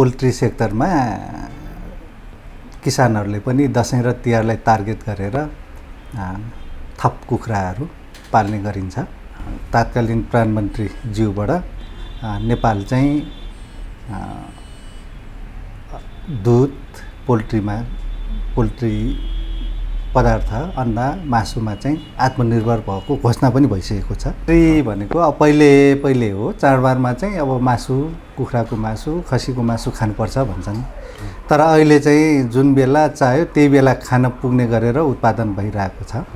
Poultry सेक्टरमा किसानहरूले पनि दसैँ र तिहारलाई टार्गेट गरेर थप कुखुराहरू पाल्ने गरिन्छ। तत्कालीन प्रधानमन्त्री ज्यूबाट नेपाल चाहिँ दुध, पोल्ट्री पदार्थ, अन्डा, मासुमा चाहिँ आत्मनिर्भर भएको घोषणा पनि भइसकेको छ। त्यही भनेको अब पहिले हो, चाडबाडमा चाहिँ अब मासु, कुखुराको मासु, खसीको मासु खानुपर्छ भन्छन्। तर अहिले चाहिँ जुन बेला चाह्यो त्यही बेला खान पुग्ने गरेर उत्पादन भइरहेको छ।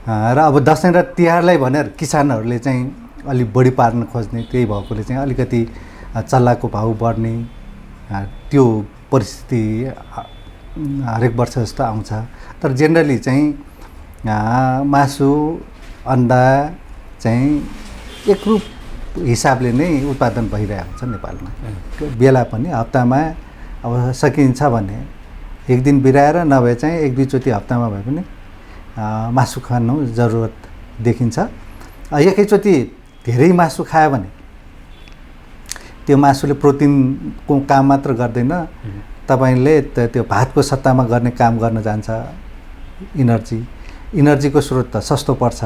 र अब दसैँ र तिहारलाई भनेर किसानहरूले चाहिँ अलिक बढी पार्न खोज्ने, त्यही भएकोले चाहिँ अलिकति चल्लाको भाउ बढ्ने त्यो परिस्थिति हरेक वर्ष जस्तो आउँछ। तर जेनरली चाहिँ मासु, अन्डा चाहिँ एकरूप हिसाबले नै उत्पादन भइरहेको हुन्छ नेपालमा। बेला पनि हप्तामा अब सकिन्छ भने एक दिन बिराएर नभए चाहिँ एक दुईचोटि हप्तामा भए पनि मासु खानु जरुरत देखिन्छ। एकैचोटि धेरै मासु खायो भने त्यो मासुले प्रोटिनको काम मात्र गर्दैन, तपाईले त्यो भातको सट्टामा गर्ने काम गर्न जान्छ। इनर्जीको स्रोत त सस्तो पर्छ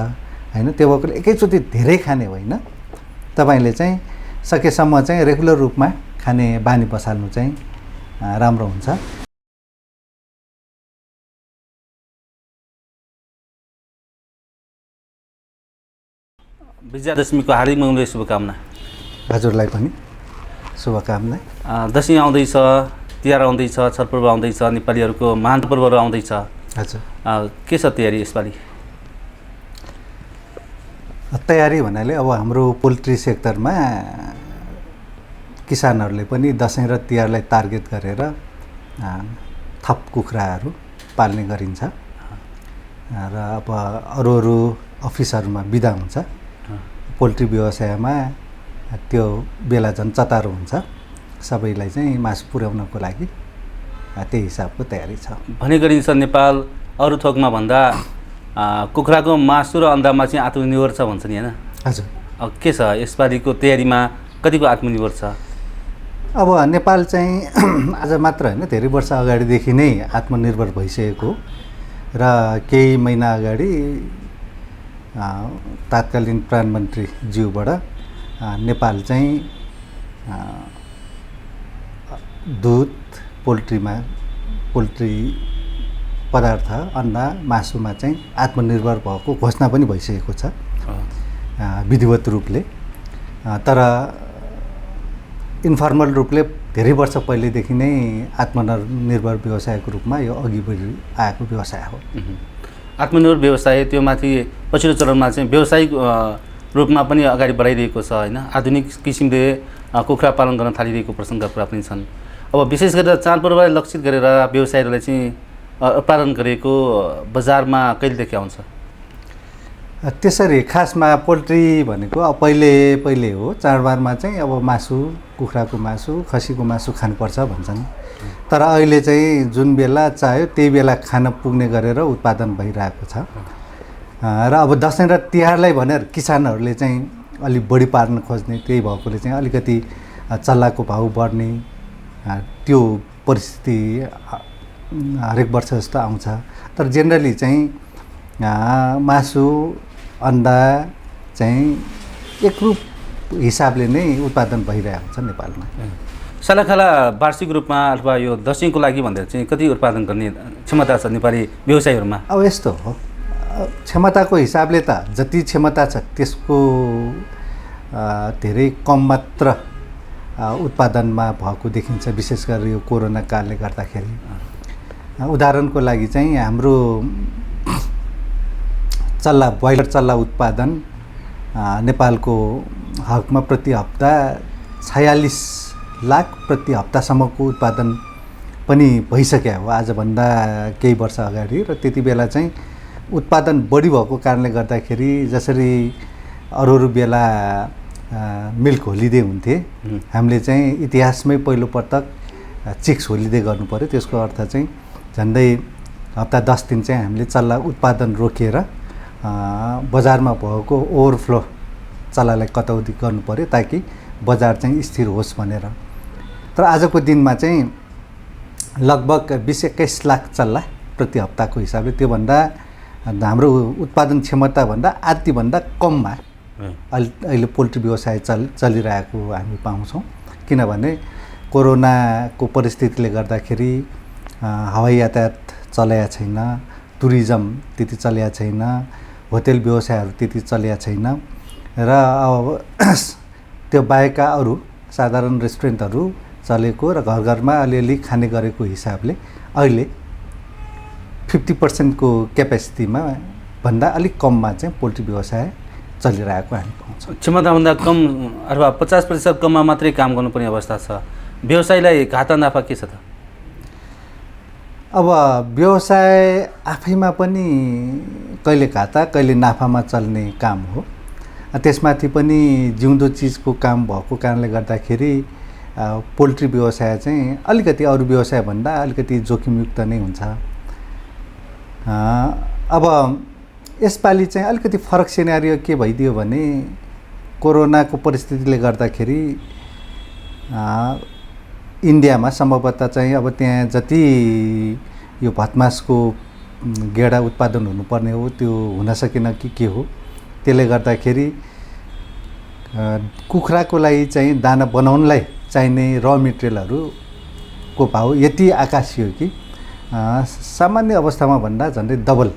हैन, त्यो भएकोले एकैचोटि धेरै खाने होइन, तपाईले चाहिँ सकेसम्म चाहिँ रेगुलर रूपमा खाने बानी बसाल्नु चाहिँ राम्रो हुन्छ। विजयादशमीको हार्दिक मङ्गलमय शुभकामना। हजुरलाई पनि शुभकामना। दसैँ आउँदैछ, तिहार आउँदैछ, छठपर्व आउँदैछ, नेपालीहरूको महान पर्वहरू आउँदैछ। हजुर, के छ तयारी यसपालि? तयारी भन्नाले अब हाम्रो पोल्ट्री सेक्टरमा किसानहरूले पनि दसैँ र तिहारलाई टार्गेट गरेर थप कुखुराहरू पाल्ने गरिन्छ। र अब अरू अफिसहरूमा बिदा हुन्छ, पोल्ट्री व्यवसायमा त्यो बेला झन् चतारो हुन्छ। सबैलाई चाहिँ मासु पुर्याउनको लागि त्यही हिसाबको तयारी छ। भन्ने गरिन्छ नेपाल अरू थोकमा भन्दा कुखुराको मासु र अन्डामा चाहिँ आत्मनिर्भर छ भन्छ नि हैन? हजुर। के छ यसपालिको तयारीमा, कतिको आत्मनिर्भर छ? अब नेपाल चाहिँ आज मात्र होइन, धेरै वर्ष अगाडिदेखि नै आत्मनिर्भर भइसकेको र केही महिना अगाडि तत्कालीन प्रधानमन्त्री ज्यूबाट नेपाल चाहिँ दुध, पोल्ट्री पदार्थ, अन्डा, मासुमा चाहिँ आत्मनिर्भर भएको घोषणा पनि भइसकेको छ विधिवत रूपले। तर इन्फर्मल रूपले धेरै वर्ष पहिलेदेखि नै आत्मनिर्भर व्यवसायको रूपमा यो अघि बढी आएको व्यवसाय हो। आत्मनिर्भर व्यवसाय त्यो माथि पछिल्लो चरणमा चाहिँ व्यावसायिक रूपमा पनि अगाडि बढाइरहेको छ हैन? आधुनिक किसिमले कुखुरा पालन गर्न थालिरहेको प्रसङ्ग कुरा पनि छन्। अब विशेष गरेर चाडपर्वलाई लक्षित गरेर व्यवसायीहरूले चाहिँ उत्पादन गरेको बजारमा कहिलेदेखि आउँछ? त्यसरी खासमा पोल्ट्री भनेको अब पहिले हो, चाडबाडमा चाहिँ अब मासु, कुखुराको मासु, खसीको मासु खानुपर्छ भन्छन्। तर अहिले चाहिँ जुन बेला चाह्यो त्यही बेला खान पुग्ने गरेर उत्पादन भइरहेको छ। र अब दसैँ र तिहारलाई भनेर किसानहरूले चाहिँ अलिक बढी पार्न खोज्ने, त्यही भएकोले चाहिँ अलिकति चल्लाको भाउ बढ्ने त्यो परिस्थिति हरेक वर्ष जस्तो आउँछ। तर जेनरली चाहिँ मासु, अन्डा चाहिँ एकरूप हिसाबले नै उत्पादन भइरहेको हुन्छ नेपालमा। सालाखाला वार्षिक रूपमा अथवा यो दसैँको लागि भनेर चाहिँ कति उत्पादन गर्ने क्षमता छ नेपाली व्यवसायीहरूमा? अब यस्तो हो, क्षमताको हिसाबले त जति क्षमता छ त्यसको धेरै कम मात्र उत्पादनमा भएको देखिन्छ, विशेष गरेर यो कोरोना कालले गर्दाखेरि। उदाहरणको लागि चाहिँ हाम्रो ब्रोइलर चल्ला उत्पादन नेपालको हकमा प्रति हप्ता 46 लाख प्रति हप्तासम्मको उत्पादन पनि भइसक्यो हो आजभन्दा केही वर्ष अगाडि। र त्यति बेला चाहिँ उत्पादन बढी भएको कारणले गर्दाखेरि जसरी अरू बेला मिल्क होलिडे हुन्थे, हामीले चाहिँ इतिहासमै पहिलोपटक चिक्स होलिडे गर्नु पर्यो। त्यसको अर्थ चाहिँ झन्डै हप्ता 10 दिन चाहिँ हामीले चल्ला उत्पादन रोकेर बजारमा भएको ओभरफ्लो चल्लालाई कटौती गर्नु पर्यो ताकि बजार चाहिँ स्थिर होस् भनेर। तर आजको दिनमा चाहिँ लगभग 20-21 लाख चल्ला प्रति हप्ताको हिसाबले, त्योभन्दा हाम्रो उत्पादन क्षमताभन्दा आधीभन्दा कममा अहिले पोल्ट्री व्यवसाय चलिरहेको हामी पाउँछौँ। किनभने कोरोनाको परिस्थितिले गर्दाखेरि हवाई यातायात चलेको छैन, टुरिज्म त्यति चलेको छैन, होटेल व्यवसायहरू त्यति चलेको छैन र अब त्यो बाहेकका अरू साधारण रेस्टुरेन्टहरू चलेको र घर घरमा अलिअलि खाने गरेको हिसाबले अहिले 50% को क्यापेसिटीमा भन्दा अलिक कममा चाहिँ पोल्ट्री व्यवसाय चलिरहेको हामी पाउँछौँ। क्षमताभन्दा कम अथवा 50% कममा मात्रै काम गर्नुपर्ने अवस्था छ। व्यवसायलाई घाटा नाफा के छ त? अब व्यवसाय आफैमा पनि कहिले घाटा कहिले नाफामा चल्ने काम हो। त्यसमाथि पनि जिउँदो चिजको काम भएको कारणले गर्दाखेरि पोल्ट्री व्यवसाय चाहिँ अलिकति अरू व्यवसायभन्दा अलिकति जोखिमयुक्त नै हुन्छ। अब यसपालि चाहिँ अलिकति फरक सिनेरियो के भइदियो भने कोरोनाको परिस्थितिले गर्दाखेरि इन्डियामा सम्भवतः चाहिँ अब त्यहाँ जति यो भटमासको गेडा उत्पादन हुनुपर्ने हो त्यो हुन सकेन कि के हो, त्यसले गर्दाखेरि कुखुराको लागि चाहिँ दाना बनाउनलाई चाहिने र मेटेरियलहरूको भाउ यति आकाशियो कि सामान्य अवस्थामा भन्दा झन्डै डबल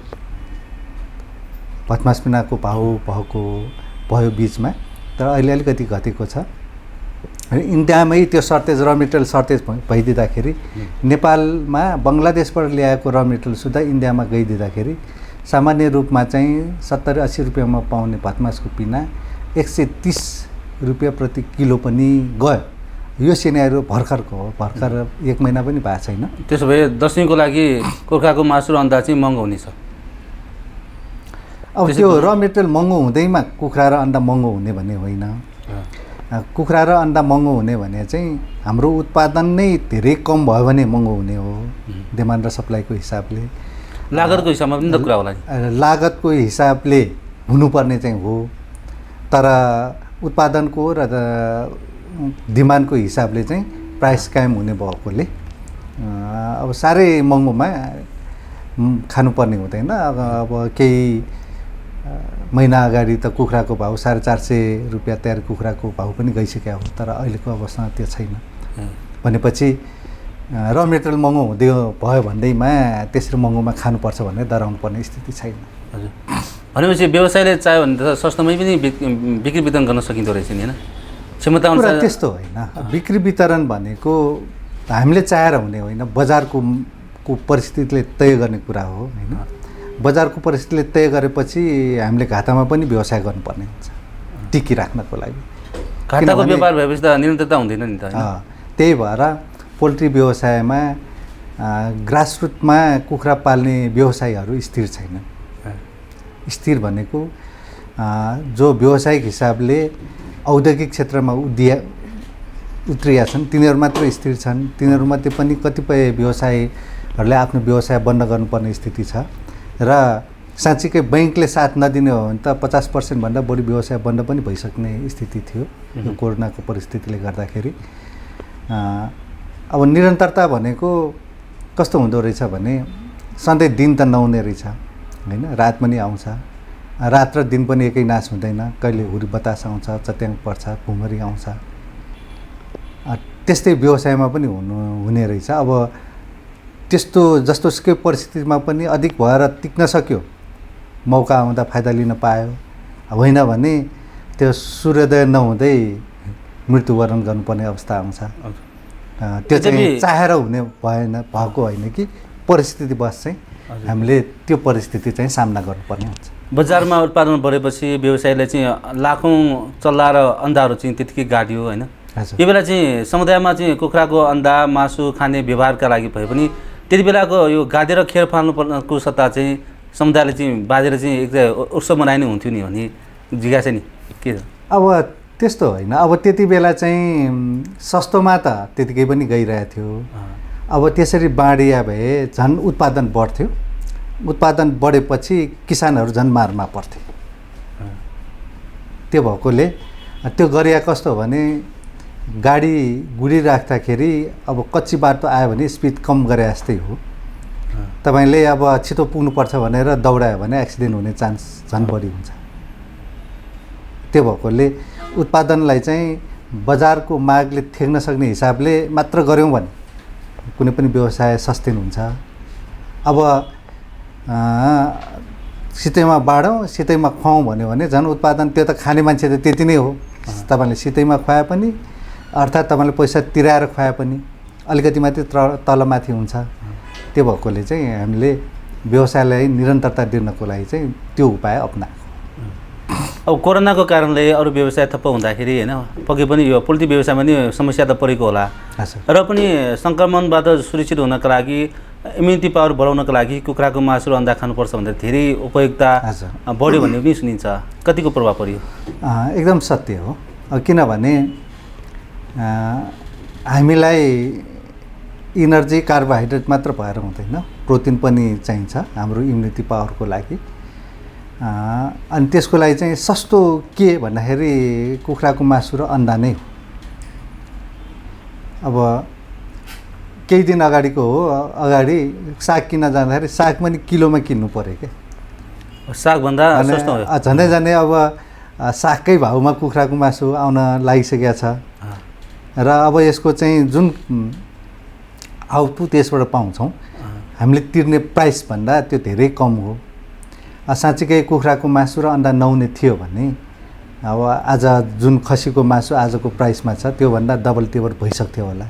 भटमास पिनाको भाउ भयो बिचमा। तर अहिले अलिकति घटेको छ। इन्डियामै त्यो सर्टेज र मेटेरियल सर्टेज भइदिँदाखेरि नेपालमा बङ्गलादेशबाट ल्याएको र मेटेरियल सुधा इन्डियामा गइदिँदाखेरि सामान्य रूपमा चाहिँ 70-80 रुपियाँमा पाउने भटमासको पिना 130 रुपियाँ प्रति किलो पनि गयो। यो सिनेरियो भर्खरको हो, भर्खर 1 महिना पनि भएको छैन। त्यसो भए दशैंको लागि कुखुराको मासु र अन्डा चाहिँ महँगो हुनेछ। अब त्यो र मेटेरियल महँगो हुँदैमा कुखुरा र अन्डा महँगो हुने भन्ने होइन। कुखुरा र अन्डा महँगो हुने भने चाहिँ हाम्रो उत्पादन नै धेरै कम भयो भने महँगो हुने हो, डिमान्ड र सप्लाईको हिसाबले। लागतको हिसाबमा पनि त कुरा होला। लागतको हिसाबले हुनुपर्ने चाहिँ हो, तर उत्पादनको र डिमान्डको हिसाबले चाहिँ प्राइस कायम हुने भएकोले अब साह्रै महँगोमा खानुपर्ने हुँदैन। अब केही महिना अगाडि त कुखुराको भाउ 450 रुपियाँ तयार कुखुराको भाउ पनि गइसक्यो हो, तर अहिलेको अवस्थामा त्यो छैन। भनेपछि र मेटेरियल महँगो हुँदै भयो भन्दैमा त्यसरी महँगोमा खानुपर्छ भनेर डराउनु पर्ने स्थिति छैन। हजुर, भनेपछि व्यवसायले चाह्यो भने त सस्तोमै पनि बिक्री वितरण गर्न सकिँदो रहेछ नि, होइन? क्षमता अनुसार त्यस्तो होइन। बिक्री वितरण भनेको हामीले चाहेर हुने होइन, बजारको परिस्थितिले तय गर्ने कुरा हो, होइन? बजारको परिस्थितिले तय गरेपछि हामीले घाटामा पनि व्यवसाय गर्नुपर्ने हुन्छ टिकिराख्नको लागि। घाटाको व्यापार भएपछि त निरन्तरता हुँदैन नि त। त्यही भएर पोल्ट्री व्यवसायमा ग्रासरुटमा कुखुरा पाल्ने व्यवसायहरू स्थिर छैनन्। स्थिर भनेको जो व्यावसायिक हिसाबले औद्योगिक क्षेत्रमा उत्रिया छन् तिनीहरू मात्र स्थिर छन्। तिनीहरूमध्ये पनि कतिपय व्यवसायीहरूले आफ्नो व्यवसाय बन्द गर्नुपर्ने स्थिति छ र साँच्चीकै बैंकले साथ नदिने हो भने त 50% भन्दा बढी व्यवसाय बन्द पनि भइसक्ने स्थिति थियो यो कोरोनाको परिस्थितिले गर्दाखेरि। अब निरन्तरता भनेको कस्तो हुँदो रहेछ भने सधैँ दिन त नहुने रहेछ, होइन? रात पनि आउँछ, रात र दिन पनि एकै नाश हुँदैन। कहिले हुरी बतास आउँछ, चट्याङ पर्छ, भुमरी आउँछ। त्यस्तै व्यवसायमा पनि हुने रहेछ। अब त्यस्तो जस्तोसुकै परिस्थितिमा पनि अधिक भएर टिक्न सक्यो, मौका आउँदा फाइदा लिन पायो, होइन भने त्यो सूर्योदय नहुँदै मृत्युवरण गर्नुपर्ने अवस्था आउँछ। त्यो चाहिँ चाहेर हुने भएको होइन कि परिस्थितिवश चाहिँ हामीले त्यो परिस्थिति चाहिँ सामना गर्नुपर्ने हुन्छ। बजारमा उत्पादन बढेपछि व्यवसायले चाहिँ लाखौँ चल्ला र अन्डाहरू चाहिँ त्यतिकै गाड्यो, होइन? यो बेला चाहिँ समुदायमा चाहिँ कुखुराको अन्डा मासु खाने व्यवहारका लागि भए पनि त्यति बेलाको यो गाडेर खेर फाल्नुपर्नेको सट्टा चाहिँ समुदायले चाहिँ बाजेर चाहिँ एक उत्सव मनाइने हुन्थ्यो नि भन्ने जिज्ञासा नि के छ? अब त्यस्तो होइन। अब त्यति बेला चाहिँ सस्तोमा त त्यतिकै पनि गइरहेको थियो। अब त्यसरी बाँडिया भए झन् उत्पादन बढ्थ्यो। उत्पादन बढेपछि किसानहरू झन् मारमा पर्थे। त्यो भएकोले त्यो गरिया कस्तो भने गाडी गुडिराख्दाखेरि अब कच्ची बाटो आयो भने स्पिड कम गरे जस्तै हो। तपाईँले अब छिटो पुग्नुपर्छ भनेर दौडायो भने एक्सिडेन्ट हुने चान्स झन् बढी हुन्छ। त्यो भएकोले उत्पादनलाई चाहिँ बजारको मागले थेग्न सक्ने हिसाबले मात्र गऱ्यौँ भने कुनै पनि व्यवसाय सस्टेन हुन्छ। अब सितैमा बाँडौँ सितैमा खुवाउँ भन्यो भने झन् उत्पादन त्यो त खाने मान्छे त त्यति नै हो। तपाईँले सितैमा खुवाए पनि अर्थात् तपाईँले पैसा तिराएर खुवाए पनि अलिकति मात्रै तलमाथि हुन्छ। त्यो भएकोले चाहिँ हामीले व्यवसायलाई निरन्तरता दिनको लागि चाहिँ त्यो उपाय अपनाएको। अब कोरोनाको कारणले अरू व्यवसाय ठप्प हुँदाखेरि होइन पक्कै पनि यो पोल्ट्री व्यवसायमा नि समस्या त परेको होला र पनि सङ्क्रमणबाट सुरक्षित हुनको लागि इम्युनिटी पावर बढाउनको लागि कुखुराको मासु र अन्डा खानुपर्छ भनेर धेरै उपयोगिता बढ्यो भन्ने पनि सुनिन्छ। कतिको प्रभाव पर्यो? एकदम सत्य हो। किनभने हामीलाई इनर्जी कार्बोहाइड्रेट मात्र भएर हुँदैन, प्रोटिन पनि चाहिन्छ हाम्रो इम्युनिटी पावरको लागि। अनि त्यसको लागि चाहिँ सस्तो के भन्दाखेरि कुखुराको मासु र अन्डा नै हो। अब केही दिन अगाडिको हो, अगाडि साग किन्न जाँदाखेरि साग पनि किलोमा किन्नु पऱ्यो क्या। सागभन्दा सस्तो हो। झन्डै झन्डै अब सागकै भाउमा कुखुराको मासु आउन लागिसकेको छ र अब यसको चाहिँ जुन आउटपुट यसबाट पाउँछौँ हामीले तिर्ने प्राइसभन्दा त्यो धेरै कम हो। साँच्चीकै कुखुराको मासु र अन्डा नहुने थियो भने अब आज जुन खसीको मासु आजको प्राइसमा छ त्योभन्दा डबल टेबल भइसक्थ्यो होला।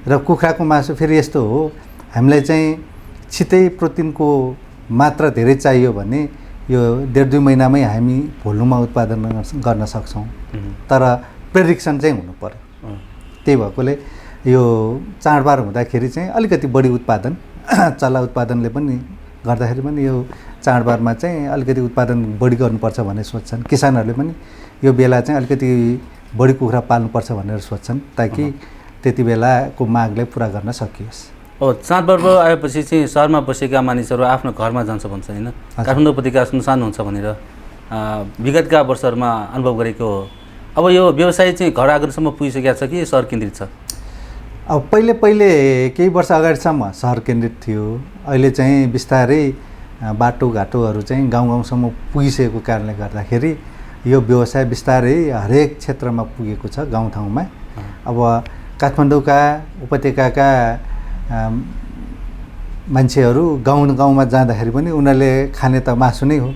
र कुखुराको मासु फेरि यस्तो हो, हामीलाई चाहिँ छिटै प्रोटिनको मात्रा धेरै चाहियो भने यो 1.5-2 महिनामै हामी भोल्युममा उत्पादन गर्न सक्छौँ। तर प्रेडिक्सन चाहिँ हुनु पर्यो। त्यही भएकोले यो चाडबाड हुँदाखेरि चाहिँ अलिकति बढी उत्पादन चल्ला उत्पादनले पनि गर्दाखेरि पनि यो चाडबाडमा चाहिँ अलिकति उत्पादन बढी गर्नुपर्छ भन्ने सोच्छन्। किसानहरूले पनि यो बेला चाहिँ अलिकति बढी कुखुरा पाल्नुपर्छ भनेर सोच्छन् ताकि त्यति बेलाको मागलाई पुरा गर्न सकियोस्। चाडपर्व आएपछि चाहिँ सहरमा बसेका मानिसहरू आफ्नो घरमा जान्छ भन्छ होइन, काठमाडौँ उपत्यका सुनसान हुन्छ भनेर विगतका वर्षहरूमा अनुभव गरेको हो। अब यो व्यवसाय चाहिँ घर आँगनसम्म पुगिसकेको छ कि सहर केन्द्रित छ? अब पहिले केही वर्ष अगाडिसम्म सहर केन्द्रित थियो। अहिले चाहिँ बिस्तारै बाटोघाटोहरू चाहिँ गाउँसम्म पुगिसकेको कारणले गर्दाखेरि यो व्यवसाय बिस्तारै हरेक क्षेत्रमा पुगेको छ गाउँठाउँमा। अब काठमाडौँका उपत्यकाका मान्छेहरू गाउँमा जाँदाखेरि पनि उनीहरूले खाने त मासु नै हो।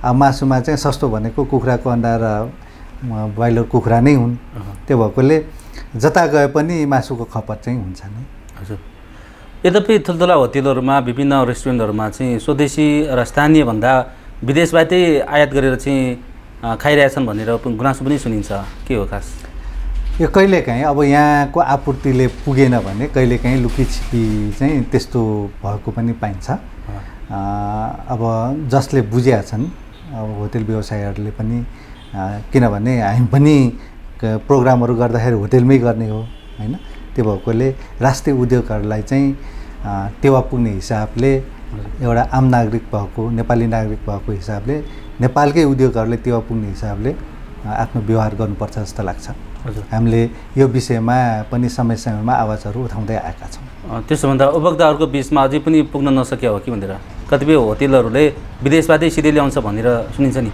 अब मासुमा चाहिँ सस्तो भनेको कुखुराको अन्डा र ब्रोइलर कुखुरा नै हुन्। त्यो भएकोले जता गए पनि मासुको खपत चाहिँ हुन्छ नै। हजुर। यद्यपि ठुल्ठुला होटेलहरूमा विभिन्न रेस्टुरेन्टहरूमा चाहिँ स्वदेशी र स्थानीयभन्दा विदेशबाटै आयात गरेर चाहिँ खाइरहेछन् भनेर गुनासो पनि सुनिन्छ, के हो खास? यो कहिलेकाहीँ अब यहाँको आपूर्तिले पुगेन भने कहिलेकाहीँ लुकीछिपी चाहिँ त्यस्तो भएको पनि पाइन्छ। अब जसले बुझेका छन् अब होटेल व्यवसायीहरूले पनि, किनभने हामी पनि प्रोग्रामहरू गर्दाखेरि होटेलमै गर्ने हो होइन। त्यो भएकोले राष्ट्रिय उद्योगहरूलाई चाहिँ टेवा पुग्ने हिसाबले एउटा आम नागरिक भएको नेपाली नागरिक भएको हिसाबले नेपालकै उद्योगहरूले टेवा पुग्ने हिसाबले आफ्नो व्यवहार गर्नुपर्छ जस्तो लाग्छ। हामीले यो विषयमा पनि समय समयमा आवाजहरू उठाउँदै आएका छौँ। त्यसो भन्दा उपभोक्ताहरूको बिचमा अझै पनि पुग्न नसक्यो हो कि भनेर कतिपय होटेलहरूले विदेशबाटै सिधै ल्याउँछ भनेर सुनिन्छ नि।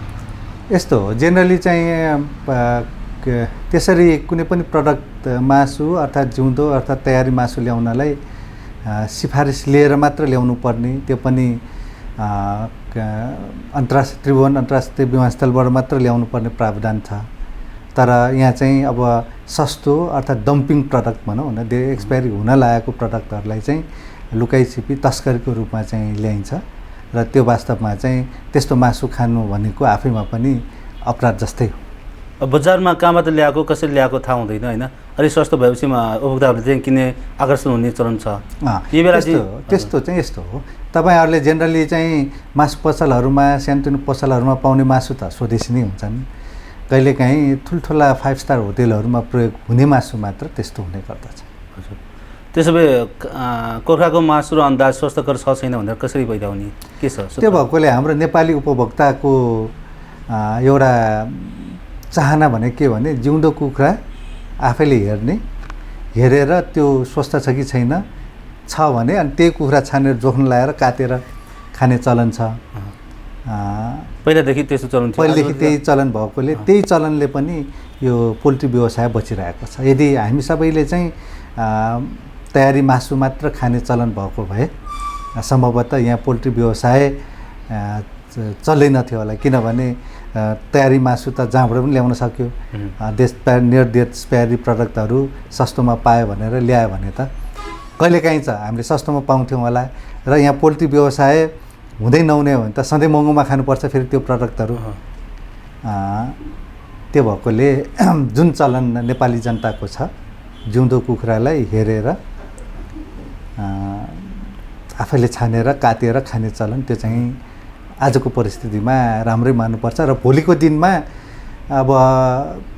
यस्तो हो, जेनरली चाहिँ त्यसरी कुनै पनि प्रडक्ट मासु अर्थात् जिउँदो अर्थात् तयारी मासु ल्याउनलाई सिफारिस लिएर मात्र ल्याउनु पर्ने, त्यो पनि त्रिभुवन अन्तर्राष्ट्रिय विमानस्थलबाट मात्र ल्याउनु पर्ने प्रावधान छ। तर यहाँ चाहिँ अब सस्तो अर्थात् डम्पिङ प्रडक्ट भनौँ न, धेरै एक्सपायरी हुन लागेको प्रडक्टहरूलाई चाहिँ लुकाइछिपी तस्करीको रूपमा चाहिँ ल्याइन्छ र त्यो वास्तवमा चाहिँ त्यस्तो मासु खानु भनेको आफैमा पनि अपराध जस्तै हो। बजारमा कहाँबाट ल्याएको कसरी ल्याएको थाहा हुँदैन होइन, अलिक सस्तो भएपछि उपभोक्ताहरूले चाहिँ किन्ने आकर्षण हुने चलन छ। यो बेला त्यस्तो चाहिँ यस्तो हो, तपाईँहरूले जेनरली चाहिँ मासु पसलहरूमा सानोतिनो पसलहरूमा पाउने मासु त स्वदेशी नै हुन्छन्। कहिलेकाहीँ ठुल्ठुला 5 स्टार होटेलहरूमा प्रयोग हुने मासु मात्र त्यस्तो हुने गर्दछ। हजुर। त्यसो भए कुखुराको मासु र अन्डा स्वस्थकर छ छैन भनेर कसरी भइरहने के छ? त्यो भएकोले हाम्रो नेपाली उपभोक्ताको एउटा चाहना भने के भने जिउँदो कुखुरा आफैले हेरेर त्यो स्वस्थ छ कि छैन छ भने अनि त्यही कुखुरा छानेर जोख्न लगाएर काटेर खाने चलन छ। पहिलादेखि त्यस्तो चलन थियो, पहिलेदेखि त्यही चलन भएकोले त्यही चलनले पनि यो पोल्ट्री व्यवसाय बचिरहेको छ। यदि हामी सबैले चाहिँ तयारी मासु मात्र खाने चलन भएको भए सम्भवतः यहाँ पोल्ट्री व्यवसाय चल्दैन थियो होला, किनभने तयारी मासु त जहाँबाट पनि ल्याउन सक्यो, देश प्यारी प्रडक्टहरू सस्तोमा पायो भनेर ल्यायो भने त कहिलेकाहीँ चाहिँ हामीले सस्तोमा पाउँथ्यौँ होला। र यहाँ पोल्ट्री व्यवसाय हुँदै नहुने हो भने त सधैँ महँगोमा खानुपर्छ फेरि त्यो प्रडक्टहरू। त्यो भएकोले जुन चलन नेपाली जनताको छ जिउँदो कुखुरालाई हेरेर आफैले छानेर काटेर खाने चलन, त्यो चाहिँ आजको परिस्थितिमा राम्रै मान्नुपर्छ। र भोलिको दिनमा अब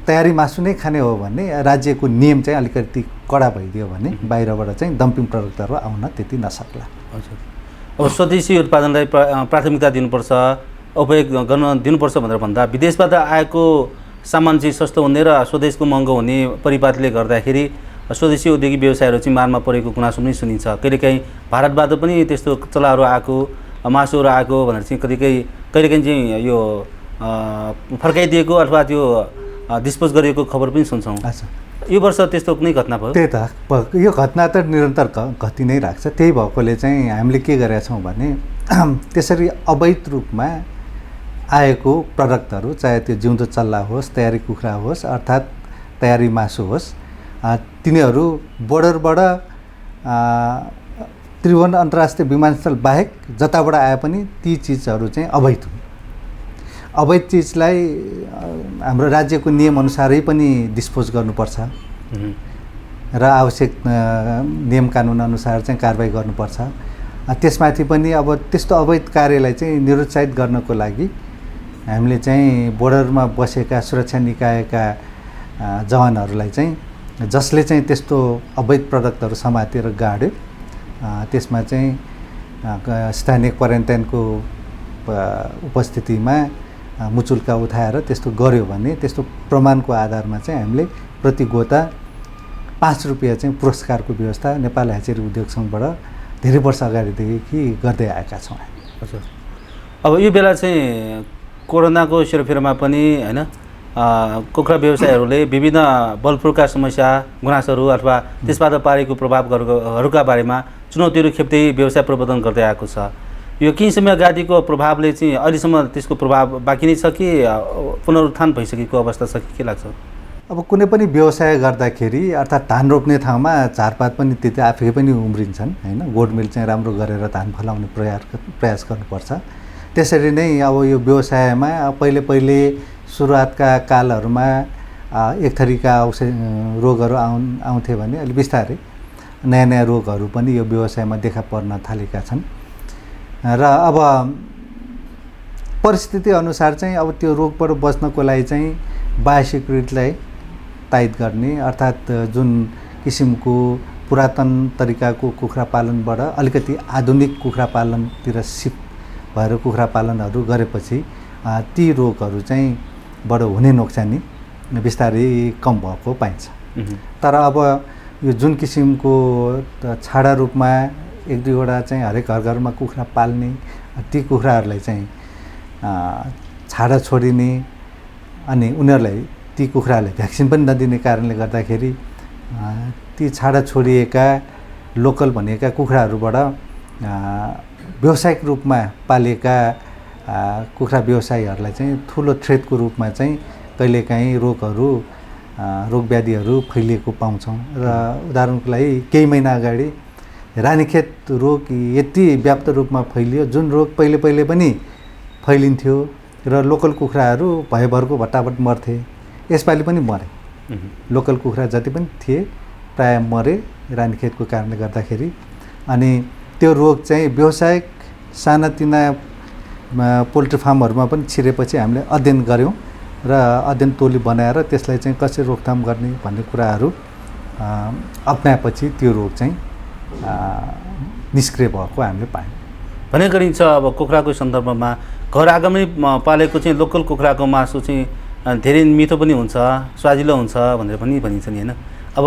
तयारी मासु नै खाने हो भने राज्यको नियम चाहिँ अलिकति कडा भइदियो भने बाहिरबाट चाहिँ डम्पिङ प्रडक्टहरू आउन त्यति नसक्ला। हजुर, अब स्वदेशी उत्पादनलाई प्राथमिकता दिनुपर्छ, उपयोग गर्न दिनुपर्छ भनेर भन्दा विदेशबाट आएको सामान चाहिँ सस्तो हुने र स्वदेशको महँगो हुने परिपाटले गर्दाखेरि स्वदेशी औद्योगिक व्यवसायहरू चाहिँ मारमा परेको गुनासो पनि सुनिन्छ। कहिलेकाहीँ भारतबाट पनि त्यस्तो चलाहरू आएको, मासुहरू आएको भनेर चाहिँ कहिलेकाहीँ चाहिँ यो फर्काइदिएको अथवा त्यो डिस्पोज गरिएको खबर पनि सुन्छौँ। यो वर्ष त्यस्तो कुनै घटना भयो? त्यही त, यो घटना त निरन्तर घटि नै राख्छ। त्यही भएकोले चाहिँ हामीले के गरेका छौँ भने त्यसरी अवैध रूपमा आएको प्रडक्टहरू, चाहे त्यो जिउँदो चल्ला होस्, तयारी कुखुरा होस्, अर्थात् तयारी मासु होस्, तिनीहरू बोर्डरबाट त्रिभुवन अन्तर्राष्ट्रिय विमानस्थल बाहेक जताबाट आए पनि ती चिजहरू चाहिँ अवैध हुन्। अवैध चिजलाई हाम्रो राज्यको नियमअनुसारै पनि डिस्पोज गर्नुपर्छ र आवश्यक नियम कानुन अनुसार चाहिँ कारबाही गर्नुपर्छ। त्यसमाथि पनि अब त्यस्तो अवैध कार्यलाई चाहिँ निरुत्साहित गर्नको लागि हामीले चाहिँ बोर्डरमा बसेका सुरक्षा निकायका जवानहरूलाई चाहिँ जसले चाहिँ त्यस्तो अवैध प्रडक्टहरू समातेर गाड्यो त्यसमा चाहिँ स्थानीय क्वारेन्टाइनको उपस्थितिमा मुचुल्का उठाएर त्यस्तो गर्यो भने त्यस्तो प्रमाणको आधारमा चाहिँ हामीले प्रति गोता 5 रुपियाँ चाहिँ पुरस्कारको व्यवस्था नेपाल ह्याचेरी उद्योग सङ्घबाट धेरै वर्ष अगाडिदेखि गर्दै आएका छौँ। हजुर, अब यो बेला चाहिँ कोरोनाको सेरोफेरोमा पनि होइन कुखुरा व्यवसायहरूले विभिन्न बलपूर्वकका समस्या, गुनासोहरू अथवा त्यसबाट पारेको प्रभावहरूका बारेमा चुनौतीहरू खेप्दै व्यवसाय प्रवर्धन गर्दै आएको छ। यो केही समय अगाडिको प्रभावले चाहिँ अहिलेसम्म त्यसको प्रभाव बाँकी नै छ कि पुनरुत्थान भइसकेको अवस्था छ कि के लाग्छ? अब कुनै पनि व्यवसाय गर्दाखेरि अर्थात् धान रोप्ने ठाउँमा झारपात पनि त्यति आफै पनि उम्रिन्छन् होइन, गोडमेल चाहिँ राम्रो गरेर धान फलाउने प्रयास गर्नुपर्छ। त्यसरी नै अब यो व्यवसायमा पहिले सुरुवातका कालहरूमा एक थरीका रोगहरू आउँथे भने अहिले बिस्तारै नयाँ रोगहरू पनि यो व्यवसायमा देखा पर्न थालेका छन् र अब परिस्थिति अनुसार चाहिँ अब त्यो रोगबाट बच्नको लागि चाहिँ बायोसिक्युरिटीलाई तायद गर्ने, अर्थात् जुन किसिमको पुरातन तरिकाको कुखुरा पालनबाट अलिकति आधुनिक कुखुरा पालनतिर सिफ्ट भएर कुखुरा पालनहरू गरेपछि ती रोगहरू चाहिँ बडो हुने नोक्सानी बिस्तारै कम भएको पाइन्छ। तर अब यो जुन किसिमको छाडा रूपमा 1-2वटा चाहिँ हरेक घरमा कुखुरा पाल्ने, ती कुखुराहरूलाई चाहिँ छाडा छोडिने अनि उनीहरूलाई ती कुखुरालाई भ्याक्सिन पनि नदिने कारणले गर्दाखेरि ती छाडा छोडिएका लोकल भनिएका कुखुराहरूबाट व्यावसायिक रूपमा पालेका कुखुरा व्यवसायीहरूलाई चाहिँ ठुलो थ्रेटको रूपमा चाहिँ कहिलेकाहीँ रोग व्याधिहरू फैलिएको पाउँछौँ। र उदाहरणको लागि केही महिना अगाडि रानीखेत रोग यति व्याप्त रूपमा फैलियो, जुन रोग पहिले पनि फैलिन्थ्यो र लोकल कुखुराहरू भयभरको भट्टाभट मर्थे, यसपालि पनि मरे। लोकल कुखुरा जति पनि थिए प्रायः मरे रानीखेतको कारणले गर्दाखेरि। अनि त्यो रोग चाहिँ व्यावसायिक सानातिना पोल्ट्री फार्महरूमा पनि छिरेपछि हामीले अध्ययन गऱ्यौँ र अध्ययन टोली बनाएर त्यसलाई चाहिँ कसरी रोकथाम गर्ने भन्ने कुराहरू अपनाएपछि त्यो रोग चाहिँ निष्क्रिय भएको हामीले पायौँ। भन्ने गरिन्छ अब कुखुराको सन्दर्भमा घर आँगनमै पालेको चाहिँ लोकल कुखुराको मासु चाहिँ धेरै मिठो पनि हुन्छ, स्वादिलो हुन्छ भनेर पनि भनिन्छ नि होइन। अब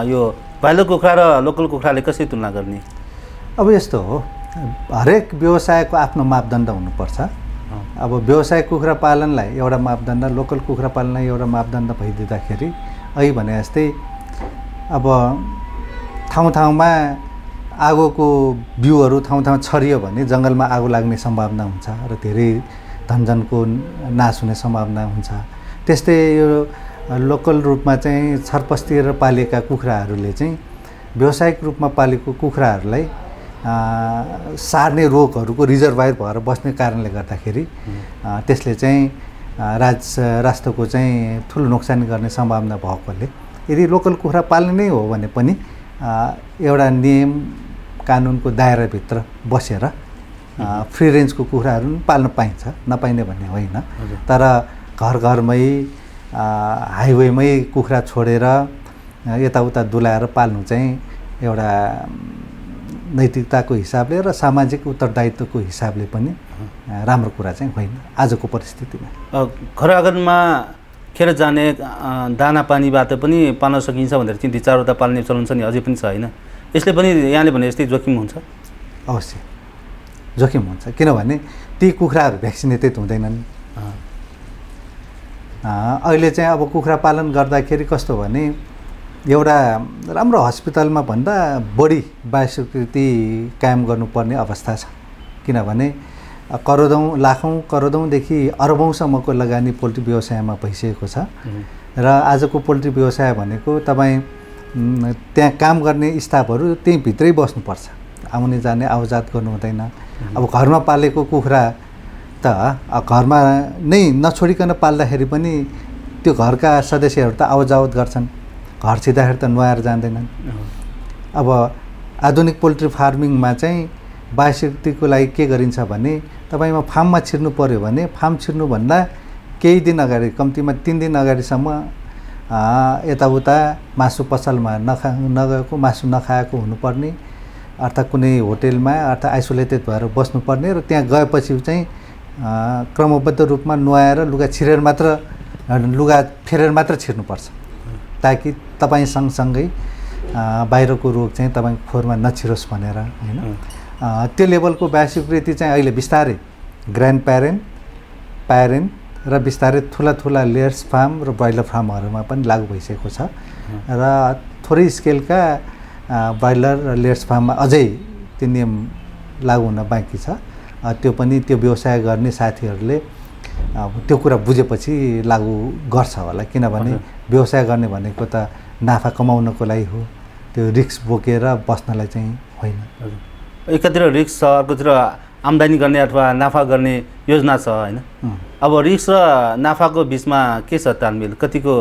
यो ब्रोइलर कुखुरा र लोकल कुखुराले कसरी तुलना गर्ने? अब यस्तो हो, हरेक व्यवसायको आफ्नो मापदण्ड हुनुपर्छ। अब व्यवसाय कुखुरा पालनलाई एउटा मापदण्ड, लोकल कुखुरा पालनलाई एउटा मापदण्ड भइदिँदाखेरि अघि भने जस्तै अब ठाउँ ठाउँमा आगोको बिउहरू ठाउँ ठाउँ छरियो भने जङ्गलमा आगो लाग्ने सम्भावना हुन्छ र धेरै धनजनको नाश हुने सम्भावना हुन्छ। त्यस्तै यो लोकल रूपमा चाहिँ छरपस्टिएर पालिएका कुखुराहरूले चाहिँ व्यावसायिक रूपमा पालेको कुखुराहरूलाई सार्ने रोगहरूको रिजर्भायर भएर बस्ने कारणले गर्दाखेरि त्यसले चाहिँ राष्ट्रको चाहिँ ठुलो नोक्सानी गर्ने सम्भावना भएकोले यदि लोकल कुखुरा पाल्ने नै हो भने पनि एउटा नियम कानुनको दायराभित्र बसेर फ्री रेन्जको कुखुराहरू पनि पाल्न पाइन्छ, नपाइने भन्ने होइन। तर घर घरमै हाइवेमै कुखुरा छोडेर यताउता डुलाएर पाल्नु चाहिँ एउटा नैतिकताको हिसाबले र सामाजिक उत्तरदायित्वको हिसाबले पनि राम्रो कुरा चाहिँ होइन आजको परिस्थितिमा। घर आँगनमा खेर जाने दाना पानीबाट पनि पाल्न सकिन्छ भनेर चाहिँ 2-4वटा पाल्ने चलन छ नि, अझै पनि छ होइन? यसले पनि यहाँले भने जस्तै जोखिम हुन्छ? अवश्य जोखिम हुन्छ, किनभने ती कुखुराहरू भ्याक्सिनेटेड हुँदैनन्। अहिले चाहिँ अब कुखुरा पालन गर्दाखेरि कस्तो भने एउटा राम्रो हस्पिटलमा भन्दा बढी बायोसेक्युरिटी कायम गर्नुपर्ने अवस्था छ, किनभने करोडौँ लाखौँ करोडौँदेखि अरबौँसम्मको लगानी पोल्ट्री व्यवसायमा भइसकेको छ। र आजको पोल्ट्री व्यवसाय भनेको तपाईँ त्यहाँ काम गर्ने स्टाफहरू त्यहीँ भित्रै बस्नुपर्छ, आउने जाने आवजात गर्नु हुँदैन। अब घरमा पालेको कुखुरा त घरमा नै नछोडिकन पाल्दाखेरि पनि त्यो घरका सदस्यहरू त आवजावत गर्छन्, घर छिर्दाखेरि त नुहाएर जाँदैनन्। अब आधुनिक पोल्ट्री फार्मिङमा चाहिँ बायोसेक्युरिटीको लागि के गरिन्छ भने तपाईँमा फार्ममा छिर्नु पऱ्यो भने फार्म छिर्नुभन्दा केही दिन अगाडि, कम्तीमा 3 दिन अगाडिसम्म यताउता मासु पसलमा नगएको, मासु नखाएको हुनुपर्ने, अर्थात् कुनै होटेलमा अर्थात् आइसोलेटेड भएर बस्नुपर्ने र त्यहाँ गएपछि चाहिँ क्रमबद्ध रूपमा नुहाएर लुगा फेरेर मात्र छिर्नुपर्छ, ताकि तपाईँ सँगसँगै बाहिरको रोग चाहिँ तपाईँको खोरमा नछिरोस् भनेर होइन। त्यो लेभलको बायोसेक्युरिटी चाहिँ अहिले बिस्तारै ग्रान्ड प्यारेन्ट र बिस्तारै ठुला लेयर्स फार्म र ब्रोइलर फार्महरूमा पनि लागू भइसकेको छ र थोरै स्केलका ब्रोइलर र लेयर्स फार्ममा अझै त्यो नियम लागू हुन बाँकी छ। त्यो पनि त्यो व्यवसाय गर्ने साथीहरूले त्यो कुरा बुझेपछि लागू गर्छ होला, किनभने व्यवसाय गर्ने भनेको त नाफा कमाउनको लागि हो, त्यो रिस्क बोकेर बस्नलाई चाहिँ होइन। एकातिर रिस्क छ, अर्कोतिर आम्दानी गर्ने अथवा नाफा गर्ने योजना छ होइन। अब रिस्क र नाफाको बिचमा के छ तालमेल? कतिको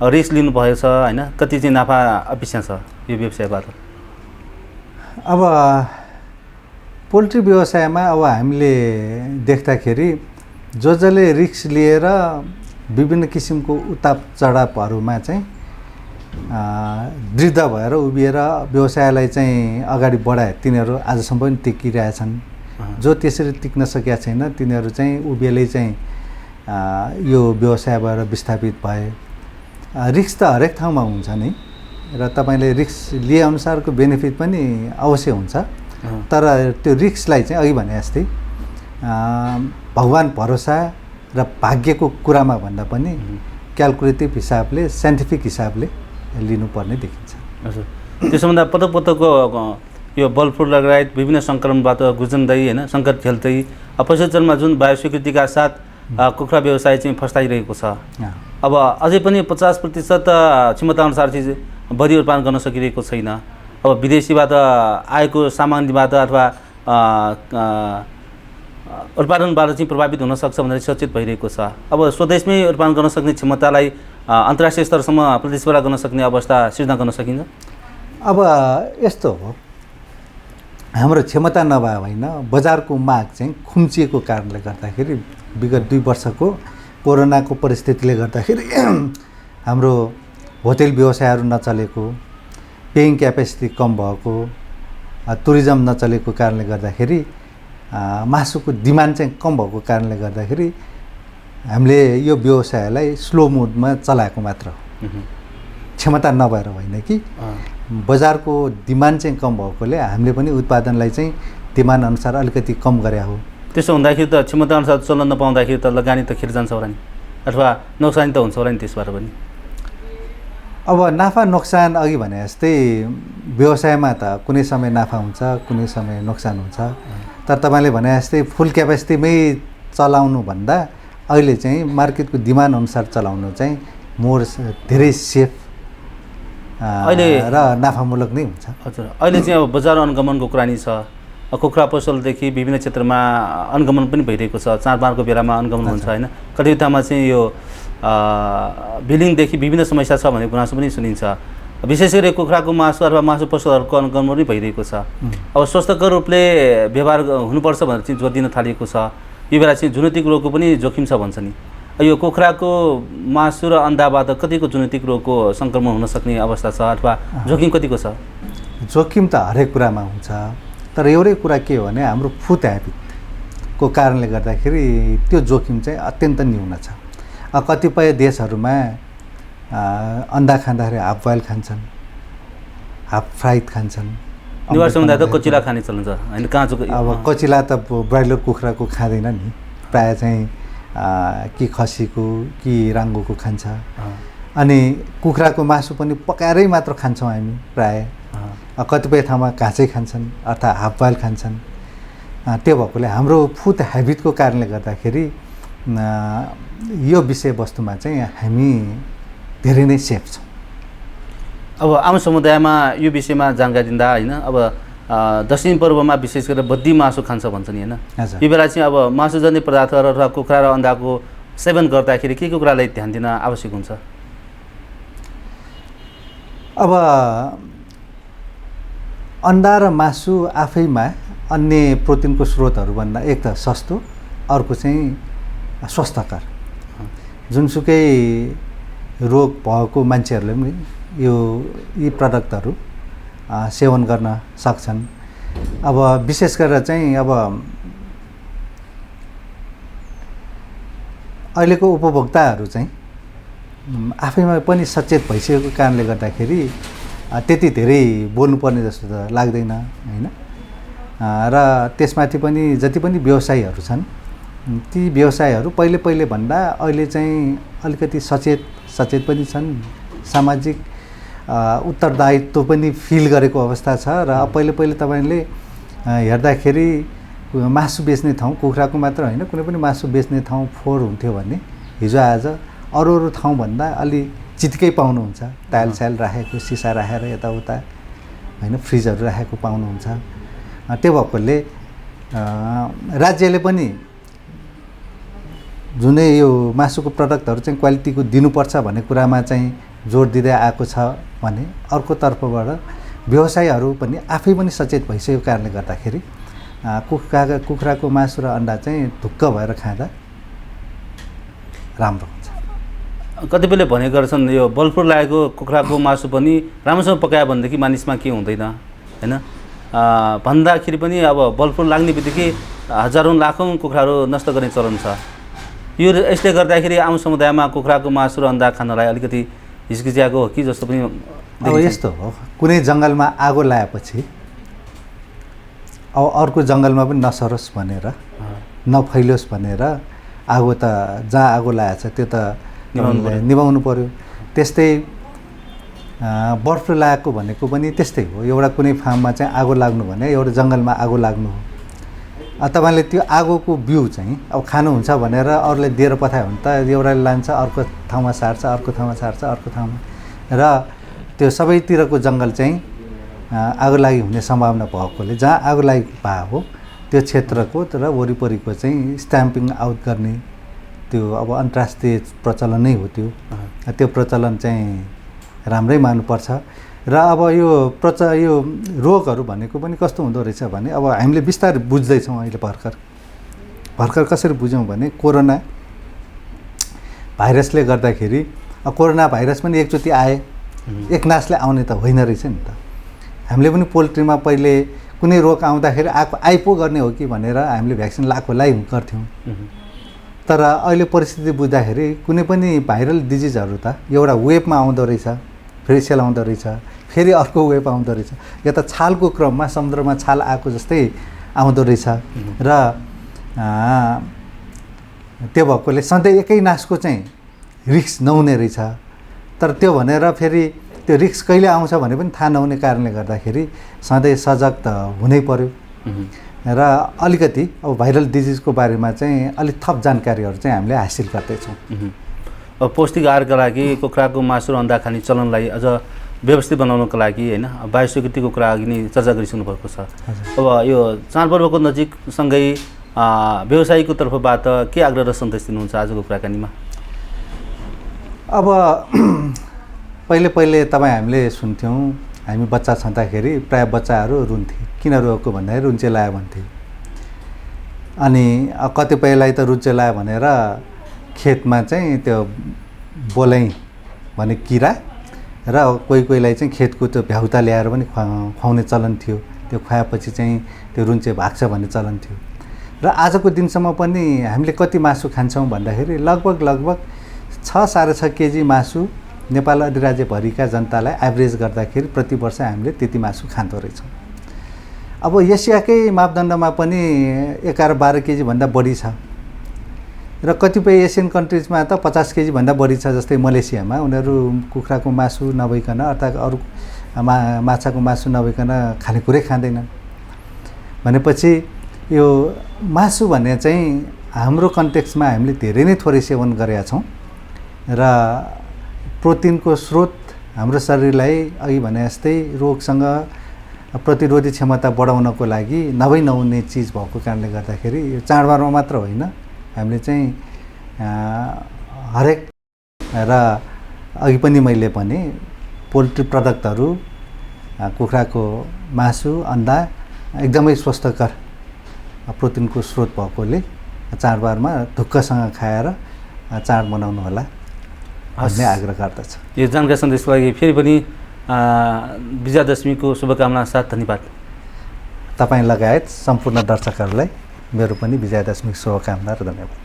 रिस्क लिनुभएको छ होइन, कति चाहिँ नाफा अपेक्षा छ यो व्यवसायबाट? अब पोल्ट्री व्यवसायमा अब हामीले देख्दाखेरि जसले रिस्क लिएर विभिन्न किसिमको उताप चढावहरूमा चाहिँ दृढ भएर उभिएर व्यवसायलाई चाहिँ अगाडि बढाए तिनीहरू आजसम्म पनि टिकिरहेछन्। जो त्यसरी टिक्न सकेका छैन तिनीहरू चाहिँ उभिएलै चाहिँ यो व्यवसायबाट विस्थापित भए। रिस्क त हरेक ठाउँमा हुन्छ नि र तपाईँले रिस्क लिए अनुसारको बेनिफिट पनि अवश्य हुन्छ, तर त्यो रिस्कलाई चाहिँ अघि भने जस्तै भगवान भरोसा र भाग्यको कुरामा भन्दा पनि क्यालकुलेटिभ हिसाबले, साइन्टिफिक हिसाबले लिनुपर्ने देखिन्छ। हजुर, त्यसोभन्दा पटकको यो बर्ड फ्लू लगायत विभिन्न सङ्क्रमणबाट गुज्दै होइन, सङ्कट झेल्दै पछिल्लो चरणमा जुन बायोसेक्युरिटीका साथ कुखुरा व्यवसाय चाहिँ फस्टाइरहेको छ, अब अझै पनि 50% क्षमताअनुसार चाहिँ बढी उत्पादन गर्न सकिरहेको छैन। अब विदेशीबाट आएको सामग्रीबाट अथवा उत्पादनबाट चाहिँ प्रभावित हुनसक्छ भनेर सचेत भइरहेको छ। अब स्वदेशमै उत्पादन गर्न सक्ने क्षमतालाई अन्तर्राष्ट्रिय स्तरसम्म प्रतिस्पर्धा गर्न सक्ने अवस्था सिर्जना गर्न सकिन्छ? अब यस्तो हो, हाम्रो क्षमता नभए होइन, बजारको माग चाहिँ खुम्चिएको कारणले गर्दाखेरि विगत 2 वर्षको कोरोनाको परिस्थितिले गर्दाखेरि हाम्रो होटेल व्यवसायहरू नचलेको, पेइङ क्यापेसिटी कम भएको, टुरिज्म नचलेको कारणले गर्दाखेरि मासुको डिमान्ड चाहिँ कम भएको कारणले गर्दाखेरि हामीले यो व्यवसायलाई स्लो मोडमा चलाएको मात्र हो, क्षमता नभएर होइन कि बजारको डिमान्ड चाहिँ कम भएकोले हामीले पनि उत्पादनलाई चाहिँ डिमान्ड अनुसार अलिकति कम गरे हो। त्यसो हुँदाखेरि त क्षमता अनुसार चल्न नपाउँदाखेरि त लगानी त खेर जान्छ होला नि, अथवा नोक्सानी त हुन्छ होला नि त्यसबाट पनि। अब नाफा नोक्सान अघि भने जस्तै व्यवसायमा त कुनै समय नाफा हुन्छ, कुनै समय नोक्सान हुन्छ, तर तपाईँले भने जस्तै फुल क्यापेसिटीमै चलाउनु भन्दा अहिले चाहिँ मार्केटको डिमान्ड अनुसार चलाउनु चाहिँ मोर धेरै सेफ अहिले र नाफामूलक नै हुन्छ। हजुर, अहिले चाहिँ अब बजार अनुगमनको कुरा नि छ, कुखुरा पसलदेखि विभिन्न क्षेत्रमा अनुगमन पनि भइरहेको छ, चाडबाडको बेलामा अनुगमन हुन्छ होइन, कतिपय ठाउँमा चाहिँ यो बिलिङदेखि विभिन्न समस्या छ भन्ने गुनासो पनि सुनिन्छ। विशेष गरी कुखुराको मासु अथवा मासु पसलहरूको अनुगमन पनि भइरहेको छ। अब स्वस्थकर रूपले व्यवहार हुनुपर्छ भनेर चाहिँ जोड दिन थालिएको छ। यो बेला चाहिँ जुनोटिक रोगको पनि जोखिम छ भन्छ नि, यो कुखुराको मासु र अन्डाबाट कतिको जुनोटिक रोगको सङ्क्रमण हुन सक्ने अवस्था छ अथवा जोखिम कतिको छ? जोखिम त हरेक कुरामा हुन्छ, तर एउटै कुरा के हो भने हाम्रो फुड ह्याबिटको कारणले गर्दाखेरि त्यो जोखिम चाहिँ अत्यन्त न्यून छ। कतिपय देशहरूमा अन्डा खाँदाखेरि हाफ बोइल खान्छन्, हाफ फ्राइड खान्छन्। नेवार समुदाय त कचिला खाने चलन छ होइन, काँचो। अब कचिला त ब्रोइलर कुखुराको खाँदैन नि, प्रायः चाहिँ कि खसीको कि राङ्गोको खान्छ। अनि कुखुराको मासु पनि पकाएरै मात्र खान्छौँ हामी प्रायः। कतिपय ठाउँमा काँचै खान्छन् अर्थात् हाफ बोइल खान्छन्। त्यो भएकोले हाम्रो फुड ह्याबिटको कारणले गर्दाखेरि यो विषयवस्तुमा चाहिँ हामी धेरै नै सेफ छौँ। अब आम समुदायमा यो विषयमा जानकारी दिँदा होइन, अब दक्षिण पूर्वमा विशेष गरेर बद्दी मासु खान्छ भन्छ नि होइन, यो बेला चाहिँ अब मासुजन्य पदार्थहरू अथवा कुखुरा र अन्डाको सेवन गर्दाखेरि के कुरालाई ध्यान दिन आवश्यक हुन्छ? अब अन्डा र मासु आफैमा अन्य प्रोटिनको स्रोतहरूभन्दा एक त सस्तो, अर्को चाहिँ स्वस्थकर। जुनसुकै रोग भएको मान्छेहरूले पनि यी प्रडक्टहरू सेवन गर्न सक्छन्। अब विशेष गरेर चाहिँ अब अहिलेको उपभोक्ताहरू चाहिँ आफैमा पनि सचेत भइसकेको कारणले गर्दाखेरि त्यति धेरै बोल्नुपर्ने जस्तो त लाग्दैन होइन। र त्यसमाथि पनि जति पनि व्यवसायीहरू छन्, ती व्यवसायीहरू पहिले भन्दा अहिले चाहिँ अलिकति सचेत पनि छन्, सामाजिक उत्तरदायित्व पनि फिल गरेको अवस्था छ। र पहिले तपाईँले हेर्दाखेरि मासु बेच्ने ठाउँ कुखुराको मात्र होइन, कुनै पनि मासु बेच्ने ठाउँ फोहोर हुन्थ्यो भने हिजो आज अरू ठाउँभन्दा अलि चितिकै पाउनुहुन्छ। टाइल साइल राखेको, सिसा राखेर यताउता होइन, फ्रिजहरू राखेको पाउनुहुन्छ। त्यो भएकोले राज्यले पनि जुनै यो मासुको प्रडक्टहरू चाहिँ क्वालिटीको दिनुपर्छ भन्ने कुरामा चाहिँ जोड दिँदै आएको छ भने अर्कोतर्फबाट व्यवसायीहरू पनि आफै पनि सचेत भइसकेको कारणले गर्दाखेरि कुखुराको मासु र अन्डा चाहिँ ढुक्क भएर खाँदा राम्रो हुन्छ। कतिपयले भने गर्छन् यो बलफुल लागेको कुखुराको मासु पनि राम्रोसँग पकायो भनेदेखि मानिसमा के हुँदैन होइन, भन्दाखेरि पनि अब बलफुल लाग्ने बित्तिकै हजारौँ लाखौँ कुखुराहरू नष्ट गर्ने चलन छ। यो यसले गर्दाखेरि आम समुदायमा कुखुराको मासु र अन्डा खानलाई अलिकति हिचकिच्याएको हो कि जस्तो पनि। अब यस्तो हो, कुनै जङ्गलमा आगो लगाएपछि अब अर्को जङ्गलमा पनि नसरोस् भनेर, नफैलोस् भनेर आगो त जहाँ आगो लगाएको छ त्यो त निभाउनु पर्यो। त्यस्तै बर्ड फ्लू लागेको भनेको पनि त्यस्तै हो। एउटा कुनै फार्ममा चाहिँ आगो लाग्नु भने एउटा जङ्गलमा आगो लाग्नु हो। तपाईँले त्यो आगोको बिउ चाहिँ अब खानुहुन्छ भनेर अरूले दिएर पठायो भने त एउटाले लान्छ, अर्को ठाउँमा सार्छ, अर्को ठाउँमा सार्छ, अर्को ठाउँमा, र त्यो सबैतिरको जङ्गल चाहिँ आगो लागि हुने सम्भावना भएकोले जहाँ आगो लागि भए हो त्यो क्षेत्रको र वरिपरिको चाहिँ स्ट्याम्पिङ आउट गर्ने त्यो अब अन्तर्राष्ट्रिय प्रचलन नै हो। त्यो प्रचलन चाहिँ राम्रै मान्नुपर्छ। र अब यो रोगहरू भनेको पनि कस्तो हुँदो रहेछ भने अब हामीले बिस्तारै बुझ्दैछौँ। अहिले भर्खर कसरी बुझ्यौँ भने कोरोना भाइरसले गर्दाखेरि कोरोना भाइरस पनि एकचोटि आए, एकनासले आउने त होइन रहेछ नि त। हामीले पनि पोल्ट्रीमा पहिले कुनै रोग आउँदाखेरि आइपो गर्ने हो कि भनेर हामीले भ्याक्सिन लाएको गर्थ्यौँ। तर अहिले परिस्थिति बुझ्दाखेरि कुनै पनि भाइरल डिजिजहरू त एउटा वेबमा आउँदो रहेछ, फेरि सेलाउँदो रहेछ, फेरि अर्को वेब आउँदो रहेछ। या त छालको क्रममा समुद्रमा छाल आएको जस्तै आउँदो रहेछ र त्यो भएकोले सधैँ एकै नासको चाहिँ रिस्क नहुने रहेछ। तर त्यो भनेर फेरि त्यो रिस्क कहिले आउँछ भने पनि थाहा नहुने कारणले गर्दाखेरि सधैँ सजग त हुनै पर्यो र अलिकति अब भाइरल डिजिजको बारेमा चाहिँ अलिक थप जानकारीहरू चाहिँ हामीले हासिल गर्दैछौँ। अब पौष्टिक आहारका लागि कुखुराको मासु र अन्डा खाने चलनलाई अझ व्यवस्थित बनाउनको लागि होइन बायोसेक्युरिटीको कुरा अघि नै चर्चा गरिसक्नु भएको छ। अब यो चाडपर्वको नजिकसँगै व्यवसायीको तर्फबाट के आग्रह र सन्देश दिनुहुन्छ आजको कुराकानीमा? अब पहिले तपाईँ हामीले सुन्थ्यौँ, हामी बच्चा छँदाखेरि प्राय बच्चाहरू रुन्थे, किन रोएको भन्दाखेरि रुन्चे लायो भन्थे। अनि कतिपयलाई त रुन्चे लायो भनेर खेतमा चाहिँ त्यो बोलै भन्ने किरा र कोहीलाई चाहिँ खेतको त्यो भ्याउता ल्याएर पनि खुवाउने चलन थियो। त्यो खुवाएपछि चाहिँ त्यो रुन्चे भाग्छ भन्ने चलन थियो। र आजको दिनसम्म पनि हामीले कति मासु खान्छौँ भन्दाखेरि लगभग 6-6.5 केजी मासु नेपाल अधिराज्यभरिका जनतालाई एभरेज गर्दाखेरि प्रति वर्ष हामीले त्यति मासु खाँदो रहेछौँ। अब एसियाकै मापदण्डमा पनि 11-12 केजीभन्दा बढी छ र कतिपय एसियन कन्ट्रिजमा त 50 केजीभन्दा बढी छ। जस्तै मलेसियामा उनीहरू कुखुराको मासु नभइकन अर्थात् अरू माछाको मासु नभइकन खानेकुरै खाँदैनन्। भनेपछि यो मासु भन्ने चाहिँ हाम्रो कन्टेक्स्टमा हामीले धेरै नै थोरै सेवन गरेका छौँ र प्रोटिनको स्रोत हाम्रो शरीरलाई अघि भने जस्तै रोगसँग प्रतिरोधी क्षमता बढाउनको लागि नहुने चिज भएको कारणले गर्दाखेरि यो चाडबाडमा मात्र होइन, हामीले चाहिँ हरेक र अघि पनि मैले भने पोल्ट्री प्रडक्टहरू, कुखुराको मासु, अन्डा एकदमै स्वस्थकर प्रोटिनको स्रोत भएकोले चाडबाडमा ढुक्कसँग खाएर चाड मनाउनु होला भन्ने आग्रह गर्दछ। यो जानकारी सन्देशको लागि फेरि पनि विजयादशमीको शुभकामना साथ धन्यवाद। तपाईँ लगायत सम्पूर्ण दर्शकहरूलाई मेरो पनि विजयादशमीको शुभकामना र धन्यवाद।